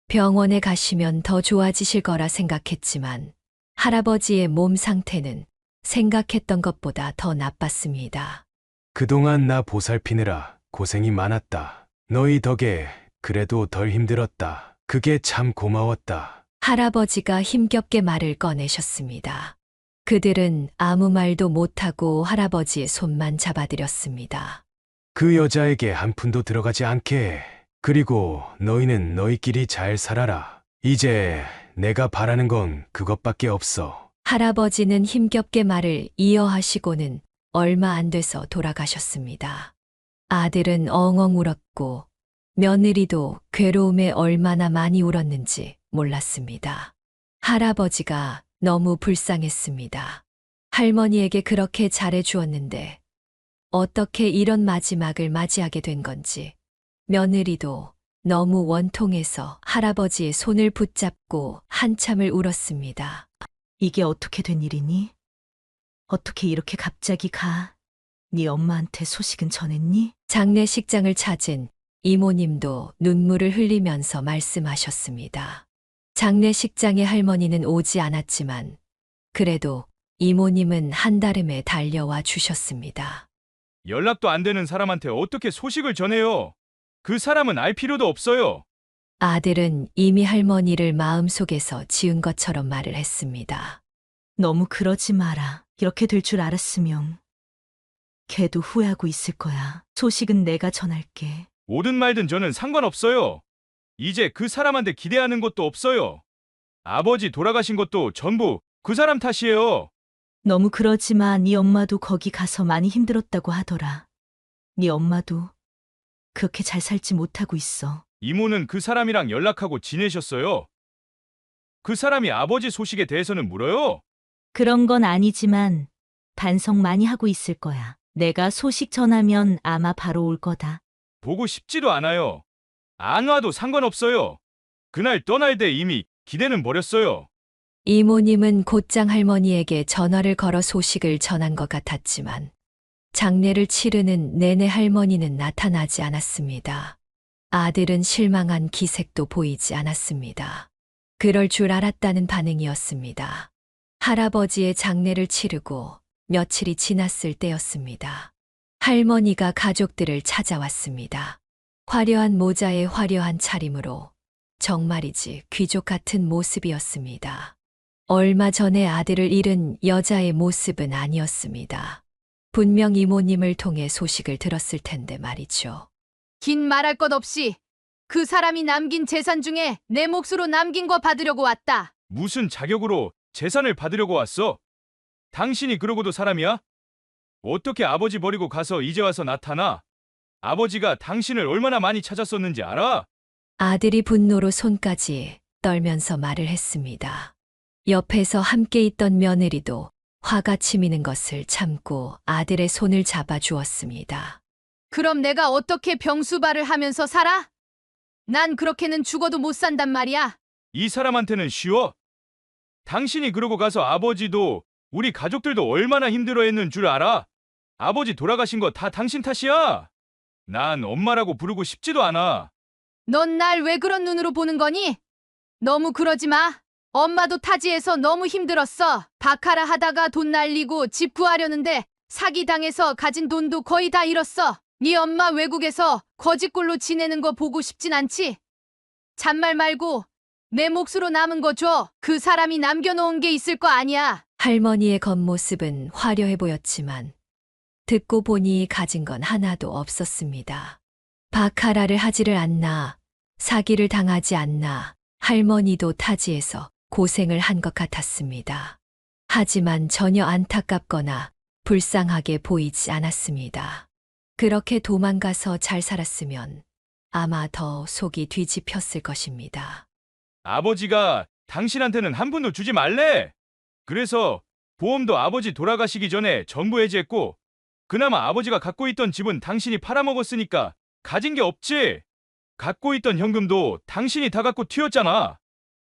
병원에 가시면 더 좋아지실 거라 생각했지만 할아버지의 몸 상태는 생각했던 것보다 더 나빴습니다. 그동안 나 보살피느라 고생이 많았다. 너희 덕에 그래도 덜 힘들었다. 그게 참 고마웠다. 할아버지가 힘겹게 말을 꺼내셨습니다. 그들은 아무 말도 못하고 할아버지의 손만 잡아드렸습니다. 그 여자에게 한 푼도 들어가지 않게 해. 그리고 너희는 너희끼리 잘 살아라. 이제 내가 바라는 건 그것밖에 없어. 할아버지는 힘겹게 말을 이어하시고는 얼마 안 돼서 돌아가셨습니다. 아들은 엉엉 울었고 며느리도 괴로움에 얼마나 많이 울었는지 몰랐습니다. 할아버지가 너무 불쌍했습니다. 할머니에게 그렇게 잘해 주었는데 어떻게 이런 마지막을 맞이하게 된 건지 며느리도 너무 원통해서 할아버지의 손을 붙잡고 한참을 울었습니다. 이게 어떻게 된 일이니? 어떻게 이렇게 갑자기 가? 네 엄마한테 소식은 전했니? 장례식장을 찾은 이모님도 눈물을 흘리면서 말씀하셨습니다. 장례식장에 할머니는 오지 않았지만 그래도 이모님은 한달음에 달려와 주셨습니다. 연락도 안 되는 사람한테 어떻게 소식을 전해요? 그 사람은 알 필요도 없어요. 아들은 이미 할머니를 마음속에서 지은 것처럼 말을 했습니다. 너무 그러지 마라. 이렇게 될 줄 알았으면 걔도 후회하고 있을 거야. 소식은 내가 전할게. 오든 말든 저는 상관없어요. 이제 그 사람한테 기대하는 것도 없어요. 아버지 돌아가신 것도 전부 그 사람 탓이에요. 너무 그러지 마. 네 엄마도 거기 가서 많이 힘들었다고 하더라. 네 엄마도 그렇게 잘 살지 못하고 있어. 이모는 그 사람이랑 연락하고 지내셨어요? 그 사람이 아버지 소식에 대해서는 물어요? 그런 건 아니지만 반성 많이 하고 있을 거야. 내가 소식 전하면 아마 바로 올 거다. 보고 싶지도 않아요. 안 와도 상관없어요. 그날 떠날 때 이미 기대는 버렸어요. 이모님은 곧장 할머니에게 전화를 걸어 소식을 전한 것 같았지만 장례를 치르는 내내 할머니는 나타나지 않았습니다. 아들은 실망한 기색도 보이지 않았습니다. 그럴 줄 알았다는 반응이었습니다. 할아버지의 장례를 치르고 며칠이 지났을 때였습니다. 할머니가 가족들을 찾아왔습니다. 화려한 모자에 화려한 차림으로 정말이지 귀족 같은 모습이었습니다. 얼마 전에 아들을 잃은 여자의 모습은 아니었습니다. 분명 이모님을 통해 소식을 들었을 텐데 말이죠. 긴 말할 것 없이 그 사람이 남긴 재산 중에 내 몫으로 남긴 거 받으려고 왔다. 무슨 자격으로 재산을 받으려고 왔어? 당신이 그러고도 사람이야? 어떻게 아버지 버리고 가서 이제 와서 나타나? 아버지가 당신을 얼마나 많이 찾았었는지 알아? 아들이 분노로 손까지 떨면서 말을 했습니다. 옆에서 함께 있던 며느리도 화가 치미는 것을 참고 아들의 손을 잡아 주었습니다. 그럼 내가 어떻게 병수발을 하면서 살아? 난 그렇게는 죽어도 못 산단 말이야. 이 사람한테는 쉬워? 당신이 그러고 가서 아버지도 우리 가족들도 얼마나 힘들어했는 줄 알아? 아버지 돌아가신 거 다 당신 탓이야. 난 엄마라고 부르고 싶지도 않아. 넌 날 왜 그런 눈으로 보는 거니? 너무 그러지 마. 엄마도 타지에서 너무 힘들었어. 바카라 하다가 돈 날리고 집 구하려는데 사기당해서 가진 돈도 거의 다 잃었어. 네 엄마 외국에서 거지꼴로 지내는 거 보고 싶진 않지? 잔말 말고 내 몫으로 남은 거 줘. 그 사람이 남겨놓은 게 있을 거 아니야. 할머니의 겉모습은 화려해 보였지만 듣고 보니 가진 건 하나도 없었습니다. 바카라를 하지를 않나, 사기를 당하지 않나, 할머니도 타지에서 고생을 한 것 같았습니다. 하지만 전혀 안타깝거나 불쌍하게 보이지 않았습니다. 그렇게 도망가서 잘 살았으면 아마 더 속이 뒤집혔을 것입니다. 아버지가 당신한테는 한 푼도 주지 말래. 그래서 보험도 아버지 돌아가시기 전에 전부 해지했고, 그나마 아버지가 갖고 있던 집은 당신이 팔아먹었으니까 가진 게 없지. 갖고 있던 현금도 당신이 다 갖고 튀었잖아.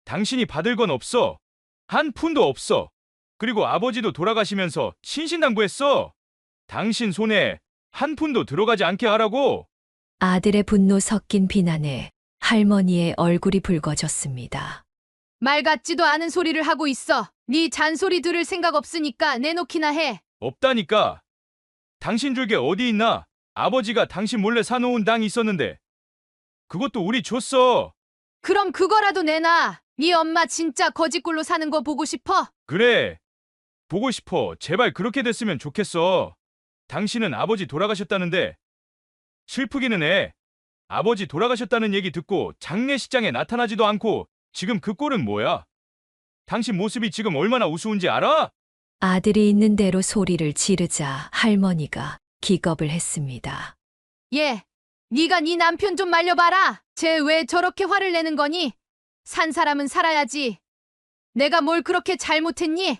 당신이 받을 건 없어. 한 푼도 없어. 그리고 아버지도 돌아가시면서 신신당부했어. 당신 손에 한 푼도 들어가지 않게 하라고. 아들의 분노 섞인 비난에 할머니의 얼굴이 붉어졌습니다. 말 같지도 않은 소리를 하고 있어. 네 잔소리 들을 생각 없으니까 내놓기나 해. 없다니까. 당신 줄 게 어디 있나? 아버지가 당신 몰래 사놓은 땅이 있었는데 그것도 우리 줬어. 그럼 그거라도 내놔. 네 엄마 진짜 거지꼴로 사는 거 보고 싶어? 그래. 보고 싶어. 제발 그렇게 됐으면 좋겠어. 당신은 아버지 돌아가셨다는데 슬프기는 해. 아버지 돌아가셨다는 얘기 듣고 장례식장에 나타나지도 않고 지금 그 꼴은 뭐야? 당신 모습이 지금 얼마나 우스운지 알아? 아들이 있는 대로 소리를 지르자 할머니가 기겁을 했습니다. 예. 네가 네 남편 좀 말려봐라. 쟤 왜 저렇게 화를 내는 거니? 산 사람은 살아야지. 내가 뭘 그렇게 잘못했니?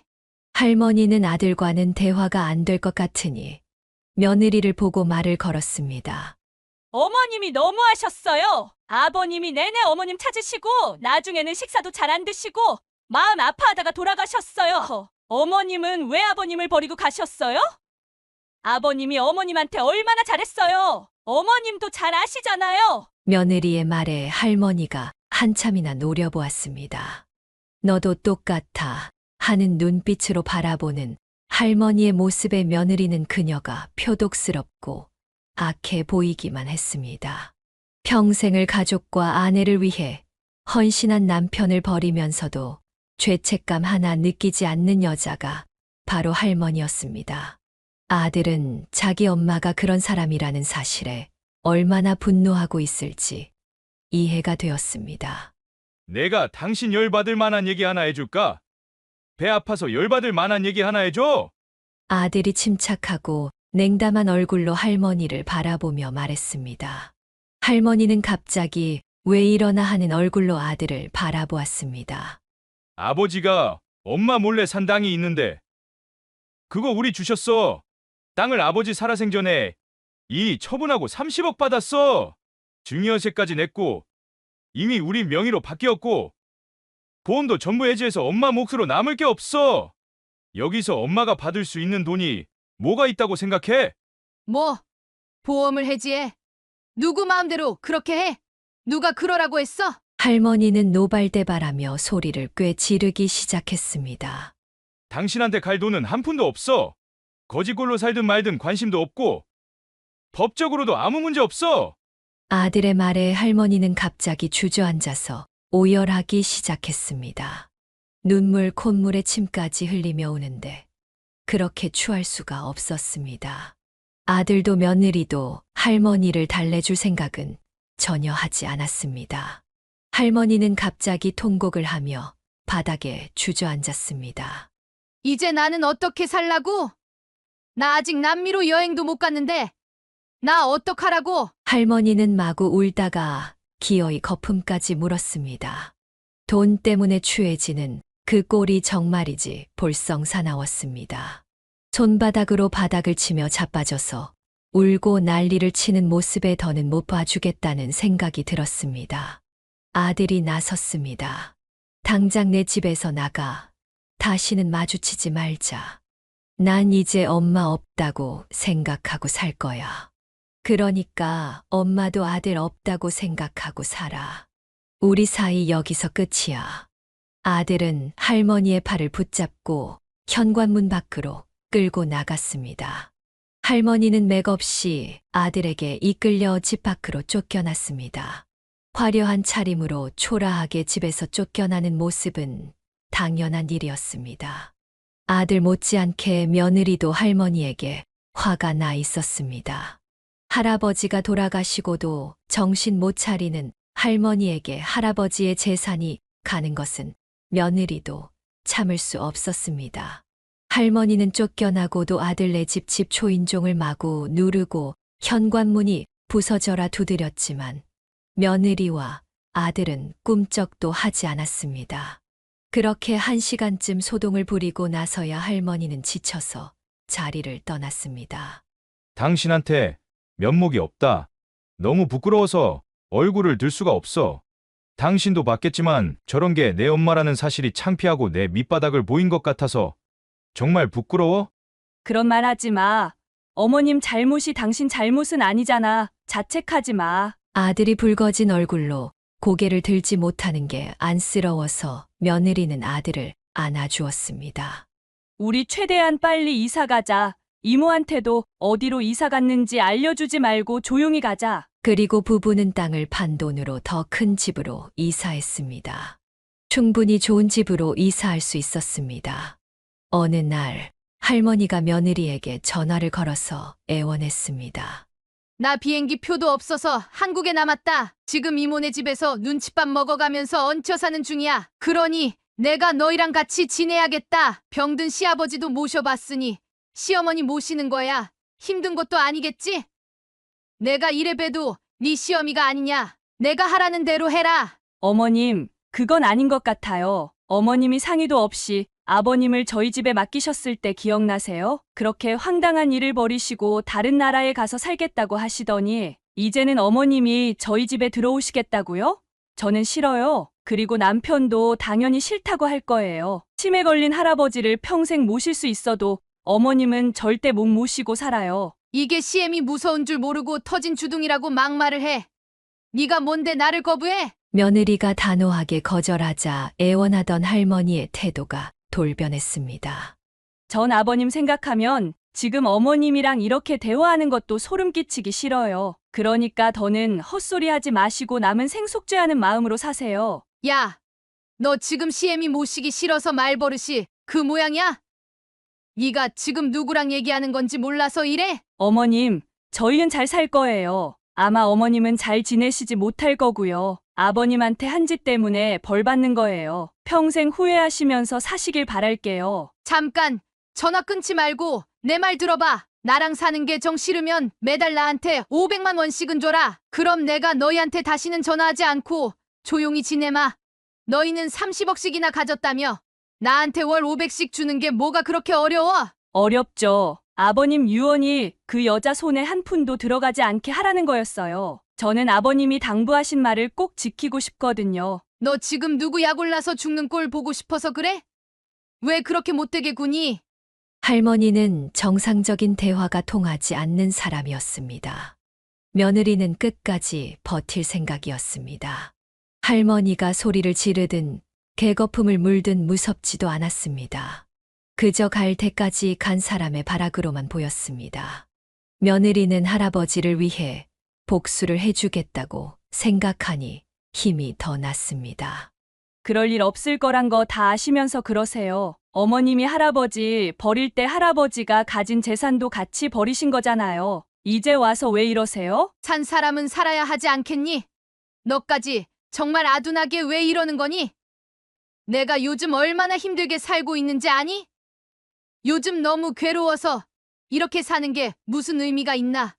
할머니는 아들과는 대화가 안 될 것 같으니 며느리를 보고 말을 걸었습니다. 어머님이 너무하셨어요. 아버님이 내내 어머님 찾으시고 나중에는 식사도 잘 안 드시고 마음 아파하다가 돌아가셨어요. 어머님은 왜 아버님을 버리고 가셨어요? 아버님이 어머님한테 얼마나 잘했어요. 어머님도 잘 아시잖아요. 며느리의 말에 할머니가 한참이나 노려보았습니다. 너도 똑같아 하는 눈빛으로 바라보는 할머니의 모습에 며느리는 그녀가 표독스럽고 악해 보이기만 했습니다. 평생을 가족과 아내를 위해 헌신한 남편을 버리면서도 죄책감 하나 느끼지 않는 여자가 바로 할머니였습니다. 아들은 자기 엄마가 그런 사람이라는 사실에 얼마나 분노하고 있을지 이해가 되었습니다. 내가 당신 열받을 만한 얘기 하나 해줄까? 배 아파서 열받을 만한 얘기 하나 해줘? 아들이 침착하고 냉담한 얼굴로 할머니를 바라보며 말했습니다. 할머니는 갑자기 왜 이러나 하는 얼굴로 아들을 바라보았습니다. 아버지가 엄마 몰래 산 땅이 있는데 그거 우리 주셨어. 땅을 아버지 살아생전에 이 처분하고 30억 받았어. 증여세까지 냈고 이미 우리 명의로 바뀌었고 보험도 전부 해지해서 엄마 몫으로 남을 게 없어. 여기서 엄마가 받을 수 있는 돈이 뭐가 있다고 생각해? 뭐? 보험을 해지해. 누구 마음대로 그렇게 해? 누가 그러라고 했어? 할머니는 노발대발하며 소리를 꽤 지르기 시작했습니다. 당신한테 갈 돈은 한 푼도 없어. 거지꼴로 살든 말든 관심도 없고 법적으로도 아무 문제 없어. 아들의 말에 할머니는 갑자기 주저앉아서 오열하기 시작했습니다. 눈물 콧물에 침까지 흘리며 오는데 그렇게 취할 수가 없었습니다. 아들도 며느리도 할머니를 달래줄 생각은 전혀 하지 않았습니다. 할머니는 갑자기 통곡을 하며 바닥에 주저앉았습니다. 이제 나는 어떻게 살라고? 나 아직 남미로 여행도 못 갔는데 나 어떡하라고? 할머니는 마구 울다가 기어이 거품까지 물었습니다. 돈 때문에 취해지는 그 꼴이 정말이지 볼썽사나웠습니다. 손바닥으로 바닥을 치며 자빠져서 울고 난리를 치는 모습에 더는 못 봐주겠다는 생각이 들었습니다. 아들이 나섰습니다. 당장 내 집에서 나가. 다시는 마주치지 말자. 난 이제 엄마 없다고 생각하고 살 거야. 그러니까 엄마도 아들 없다고 생각하고 살아. 우리 사이 여기서 끝이야. 아들은 할머니의 팔을 붙잡고 현관문 밖으로 끌고 나갔습니다. 할머니는 맥없이 아들에게 이끌려 집 밖으로 쫓겨났습니다. 화려한 차림으로 초라하게 집에서 쫓겨나는 모습은 당연한 일이었습니다. 아들 못지않게 며느리도 할머니에게 화가 나 있었습니다. 할아버지가 돌아가시고도 정신 못 차리는 할머니에게 할아버지의 재산이 가는 것은 며느리도 참을 수 없었습니다. 할머니는 쫓겨나고도 아들네 집 초인종을 마구 누르고 현관문이 부서져라 두드렸지만 며느리와 아들은 꿈쩍도 하지 않았습니다. 그렇게 1시간쯤 소동을 부리고 나서야 할머니는 지쳐서 자리를 떠났습니다. 당신한테 면목이 없다. 너무 부끄러워서 얼굴을 들 수가 없어. 당신도 봤겠지만 저런 게 내 엄마라는 사실이 창피하고 내 밑바닥을 보인 것 같아서 정말 부끄러워? 그런 말 하지 마. 어머님 잘못이 당신 잘못은 아니잖아. 자책하지 마. 아들이 붉어진 얼굴로 고개를 들지 못하는 게 안쓰러워서 며느리는 아들을 안아주었습니다. 우리 최대한 빨리 이사 가자. 이모한테도 어디로 이사 갔는지 알려주지 말고 조용히 가자. 그리고 부부는 땅을 판 돈으로 더 큰 집으로 이사했습니다. 충분히 좋은 집으로 이사할 수 있었습니다. 어느 날 할머니가 며느리에게 전화를 걸어서 애원했습니다. 나 비행기 표도 없어서 한국에 남았다. 지금 이모네 집에서 눈칫밥 먹어가면서 얹혀 사는 중이야. 그러니 내가 너희랑 같이 지내야겠다. 병든 시아버지도 모셔봤으니 시어머니 모시는 거야. 힘든 것도 아니겠지? 내가 이래봬도 네 시어미가 아니냐. 내가 하라는 대로 해라. 어머님, 그건 아닌 것 같아요. 어머님이 상의도 없이 아버님을 저희 집에 맡기셨을 때 기억나세요? 그렇게 황당한 일을 벌이시고 다른 나라에 가서 살겠다고 하시더니 이제는 어머님이 저희 집에 들어오시겠다고요? 저는 싫어요. 그리고 남편도 당연히 싫다고 할 거예요. 치매 걸린 할아버지를 평생 모실 수 있어도 어머님은 절대 못 모시고 살아요. 이게 시엠이 무서운 줄 모르고 터진 주둥이라고 막말을 해. 네가 뭔데 나를 거부해? 며느리가 단호하게 거절하자 애원하던 할머니의 태도가 돌변했습니다. 전 아버님 생각하면 지금 어머님이랑 이렇게 대화하는 것도 소름 끼치기 싫어요. 그러니까 더는 헛소리 하지 마시고 남은 생속죄하는 마음으로 사세요. 야, 너 지금 시엠이 모시기 싫어서 말버릇이 그 모양이야? 네가 지금 누구랑 얘기하는 건지 몰라서 이래? 어머님, 저희는 잘 살 거예요. 아마 어머님은 잘 지내시지 못할 거고요. 아버님한테 한 짓 때문에 벌 받는 거예요. 평생 후회하시면서 사시길 바랄게요. 잠깐 전화 끊지 말고 내 말 들어봐. 나랑 사는 게 정 싫으면 매달 나한테 500만 원씩은 줘라. 그럼 내가 너희한테 다시는 전화하지 않고 조용히 지내마. 너희는 30억씩이나 가졌다며. 나한테 월 500씩 주는 게 뭐가 그렇게 어려워? 어렵죠. 아버님 유언이 그 여자 손에 한 푼도 들어가지 않게 하라는 거였어요. 저는 아버님이 당부하신 말을 꼭 지키고 싶거든요. 너 지금 누구 약올라서 죽는 꼴 보고 싶어서 그래? 왜 그렇게 못되게 구니? 할머니는 정상적인 대화가 통하지 않는 사람이었습니다. 며느리는 끝까지 버틸 생각이었습니다. 할머니가 소리를 지르든 개거품을 물든 무섭지도 않았습니다. 그저 갈 때까지 간 사람의 발악으로만 보였습니다. 며느리는 할아버지를 위해 복수를 해주겠다고 생각하니 힘이 더 났습니다. 그럴 일 없을 거란 거 다 아시면서 그러세요. 어머님이 할아버지 버릴 때 할아버지가 가진 재산도 같이 버리신 거잖아요. 이제 와서 왜 이러세요? 산 사람은 살아야 하지 않겠니? 너까지 정말 아둔하게 왜 이러는 거니? 내가 요즘 얼마나 힘들게 살고 있는지 아니? 요즘 너무 괴로워서 이렇게 사는 게 무슨 의미가 있나?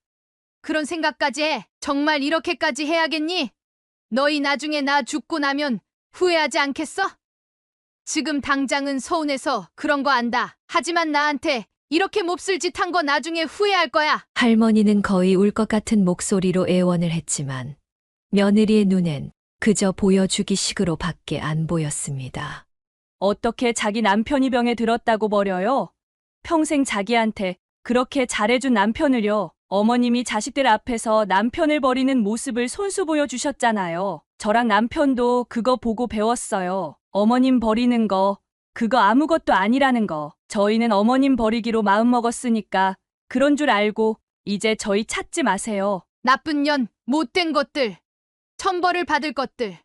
그런 생각까지 해. 정말 이렇게까지 해야겠니? 너희 나중에 나 죽고 나면 후회하지 않겠어? 지금 당장은 서운해서 그런 거 안다. 하지만 나한테 이렇게 몹쓸 짓 한 거 나중에 후회할 거야. 할머니는 거의 울 것 같은 목소리로 애원을 했지만 며느리의 눈엔 그저 보여주기 식으로 밖에 안 보였습니다. 어떻게 자기 남편이 병에 들었다고 버려요? 평생 자기한테 그렇게 잘해준 남편을요. 어머님이 자식들 앞에서 남편을 버리는 모습을 손수 보여주셨잖아요. 저랑 남편도 그거 보고 배웠어요. 어머님 버리는 거, 그거 아무것도 아니라는 거. 저희는 어머님 버리기로 마음먹었으니까 그런 줄 알고 이제 저희 찾지 마세요. 나쁜 년, 못된 것들, 천벌을 받을 것들.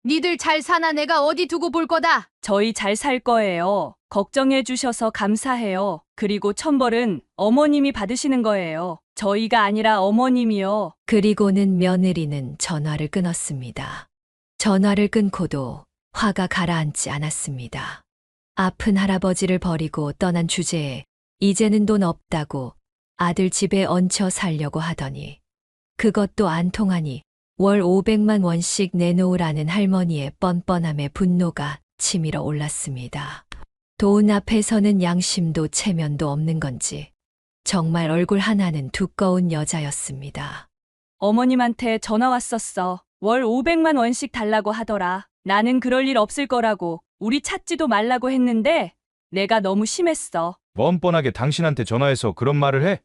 니들 잘 사나 내가 어디 두고 볼 거다. 저희 잘 살 거예요. 걱정해 주셔서 감사해요. 그리고 천벌은 어머님이 받으시는 거예요. 저희가 아니라 어머님이요. 그리고는 며느리는 전화를 끊었습니다. 전화를 끊고도 화가 가라앉지 않았습니다. 아픈 할아버지를 버리고 떠난 주제에 이제는 돈 없다고 아들 집에 얹혀 살려고 하더니 그것도 안 통하니 월 500만 원씩 내놓으라는 할머니의 뻔뻔함에 분노가 치밀어 올랐습니다. 돈 앞에서는 양심도 체면도 없는 건지 정말 얼굴 하나는 두꺼운 여자였습니다. 어머님한테 전화 왔었어. 월 500만 원씩 달라고 하더라. 나는 그럴 일 없을 거라고 우리 찾지도 말라고 했는데 내가 너무 심했어. 뻔뻔하게 당신한테 전화해서 그런 말을 해?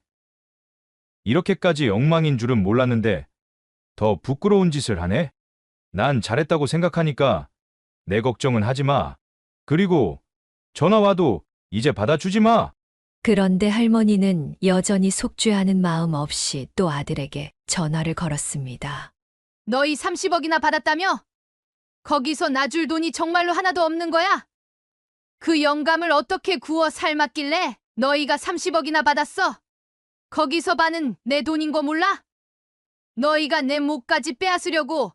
이렇게까지 엉망인 줄은 몰랐는데 더 부끄러운 짓을 하네? 난 잘했다고 생각하니까 내 걱정은 하지 마. 그리고 전화 와도 이제 받아주지 마. 그런데 할머니는 여전히 속죄하는 마음 없이 또 아들에게 전화를 걸었습니다. 너희 30억이나 받았다며? 거기서 나 줄 돈이 정말로 하나도 없는 거야? 그 영감을 어떻게 구워 삶았길래 너희가 30억이나 받았어? 거기서 반은 내 돈인 거 몰라? 너희가 내 목까지 빼앗으려고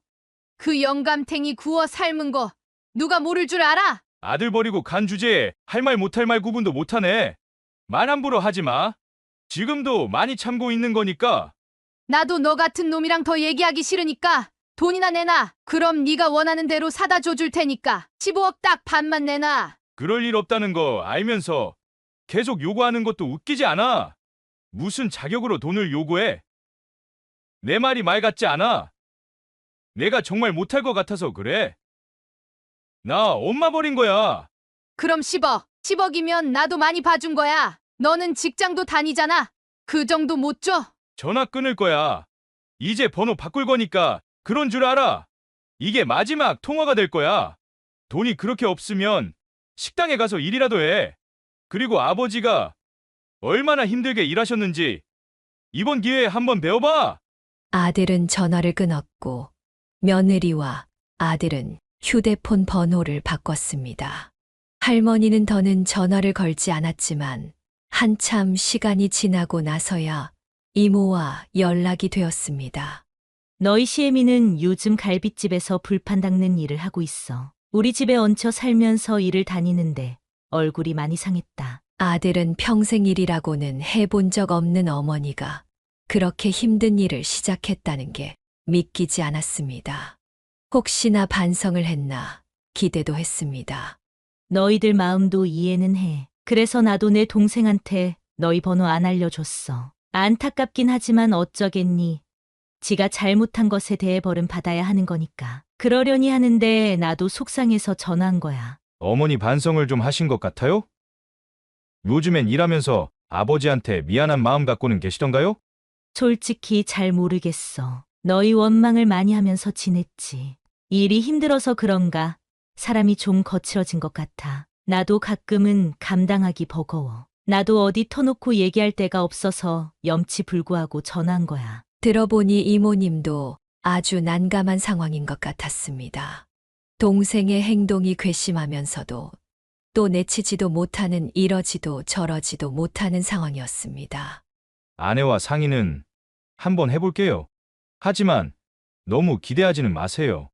그 영감탱이 구워 삶은 거 누가 모를 줄 알아? 아들 버리고 간 주제에 할 말 못할 말 구분도 못하네. 말 함부로 하지 마. 지금도 많이 참고 있는 거니까. 나도 너 같은 놈이랑 더 얘기하기 싫으니까 돈이나 내놔. 그럼 네가 원하는 대로 사다 줘줄 테니까 15억 딱 반만 내놔. 그럴 일 없다는 거 알면서 계속 요구하는 것도 웃기지 않아? 무슨 자격으로 돈을 요구해? 내 말이 말 같지 않아? 내가 정말 못할 것 같아서 그래. 나 엄마 버린 거야. 그럼 10억. 10억이면 나도 많이 봐준 거야. 너는 직장도 다니잖아. 그 정도 못 줘? 전화 끊을 거야. 이제 번호 바꿀 거니까 그런 줄 알아. 이게 마지막 통화가 될 거야. 돈이 그렇게 없으면 식당에 가서 일이라도 해. 그리고 아버지가 얼마나 힘들게 일하셨는지 이번 기회에 한번 배워봐. 아들은 전화를 끊었고 며느리와 아들은 휴대폰 번호를 바꿨습니다. 할머니는 더는 전화를 걸지 않았지만 한참 시간이 지나고 나서야 이모와 연락이 되었습니다. 너희 시애미는 요즘 갈빗집에서 불판 닦는 일을 하고 있어. 우리 집에 얹혀 살면서 일을 다니는데 얼굴이 많이 상했다. 아들은 평생 일이라고는 해본 적 없는 어머니가 그렇게 힘든 일을 시작했다는 게 믿기지 않았습니다. 혹시나 반성을 했나 기대도 했습니다. 너희들 마음도 이해는 해. 그래서 나도 내 동생한테 너희 번호 안 알려줬어. 안타깝긴 하지만 어쩌겠니. 지가 잘못한 것에 대해 벌은 받아야 하는 거니까. 그러려니 하는데 나도 속상해서 전화한 거야. 어머니 반성을 좀 하신 것 같아요? 요즘엔 일하면서 아버지한테 미안한 마음 갖고는 계시던가요? 솔직히 잘 모르겠어. 너희 원망을 많이 하면서 지냈지. 일이 힘들어서 그런가 사람이 좀 거칠어진 것 같아. 나도 가끔은 감당하기 버거워. 나도 어디 터놓고 얘기할 데가 없어서 염치불구하고 전화한 거야. 들어보니 이모님도 아주 난감한 상황인 것 같았습니다. 동생의 행동이 괘씸하면서도 또 내치지도 못하는 이러지도 저러지도 못하는 상황이었습니다. 아내와 상의는 한번 해볼게요. 하지만 너무 기대하지는 마세요.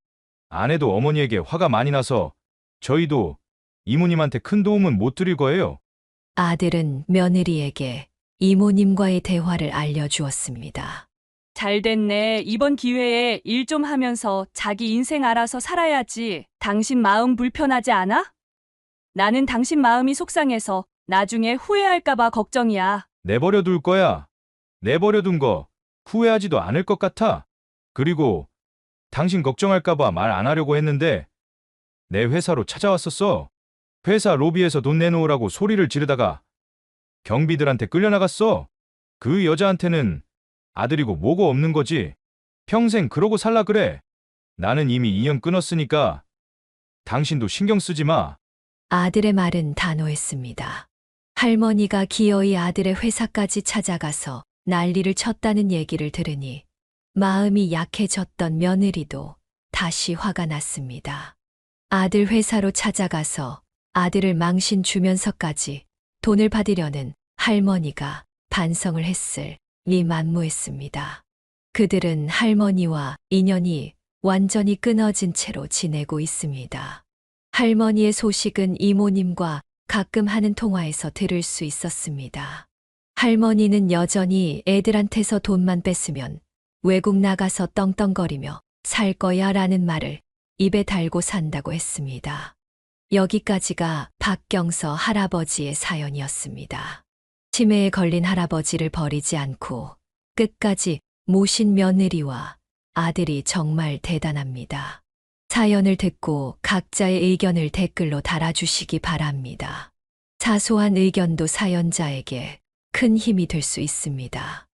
아내도 어머니에게 화가 많이 나서 저희도 이모님한테 큰 도움은 못 드릴 거예요. 아들은 며느리에게 이모님과의 대화를 알려주었습니다. 잘 됐네. 이번 기회에 일 좀 하면서 자기 인생 알아서 살아야지. 당신 마음 불편하지 않아? 나는 당신 마음이 속상해서 나중에 후회할까봐 걱정이야. 내버려 둘 거야. 내버려 둔 거 후회하지도 않을 것 같아. 그리고 당신 걱정할까봐 말 안 하려고 했는데 내 회사로 찾아왔었어. 회사 로비에서 돈 내놓으라고 소리를 지르다가 경비들한테 끌려나갔어. 그 여자한테는 아들이고 뭐고 없는 거지. 평생 그러고 살라 그래. 나는 이미 인연 끊었으니까 당신도 신경 쓰지 마. 아들의 말은 단호했습니다. 할머니가 기어이 아들의 회사까지 찾아가서 난리를 쳤다는 얘기를 들으니 마음이 약해졌던 며느리도 다시 화가 났습니다. 아들 회사로 찾아가서 아들을 망신 주면서까지 돈을 받으려는 할머니가 반성을 했을 리 만무했습니다. 그들은 할머니와 인연이 완전히 끊어진 채로 지내고 있습니다. 할머니의 소식은 이모님과 가끔 하는 통화에서 들을 수 있었습니다. 할머니는 여전히 애들한테서 돈만 뺐으면 외국 나가서 떵떵거리며 살 거야 라는 말을 입에 달고 산다고 했습니다. 여기까지가 박경서 할아버지의 사연이었습니다. 치매에 걸린 할아버지를 버리지 않고 끝까지 모신 며느리와 아들이 정말 대단합니다. 사연을 듣고 각자의 의견을 댓글로 달아주시기 바랍니다. 사소한 의견도 사연자에게 큰 힘이 될 수 있습니다.